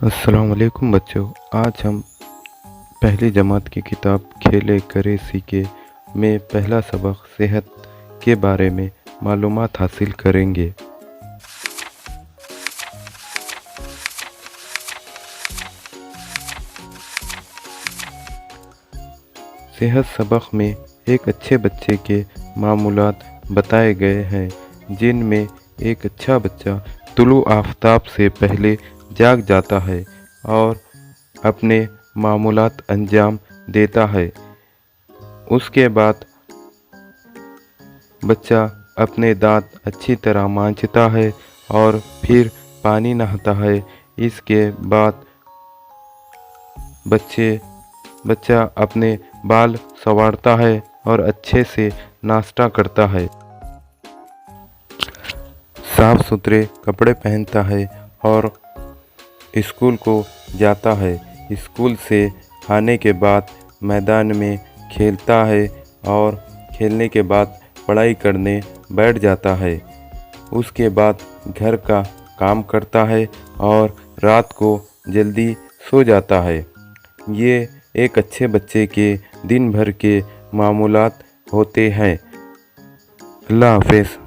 السلام علیکم بچوں، آج ہم پہلی جماعت کی کتاب کھیلے کرے سیکھے میں پہلا سبق صحت کے بارے میں معلومات حاصل کریں گے۔ صحت سبق میں ایک اچھے بچے کے معمولات بتائے گئے ہیں، جن میں ایک اچھا بچہ طلوع آفتاب سے پہلے جاگ جاتا ہے اور اپنے معمولات انجام دیتا ہے۔ اس کے بعد بچہ اپنے دانت اچھی طرح مانجتا ہے اور پھر پانی نہاتا ہے۔ اس کے بعد بچہ اپنے بال سنوارتا ہے اور اچھے سے ناشتہ کرتا ہے، صاف ستھرے کپڑے پہنتا ہے اور اسکول کو جاتا ہے۔ اسکول سے آنے کے بعد میدان میں کھیلتا ہے اور کھیلنے کے بعد پڑھائی کرنے بیٹھ جاتا ہے۔ اس کے بعد گھر کا کام کرتا ہے اور رات کو جلدی سو جاتا ہے۔ یہ ایک اچھے بچے کے دن بھر کے معمولات ہوتے ہیں۔ اللہ حافظ۔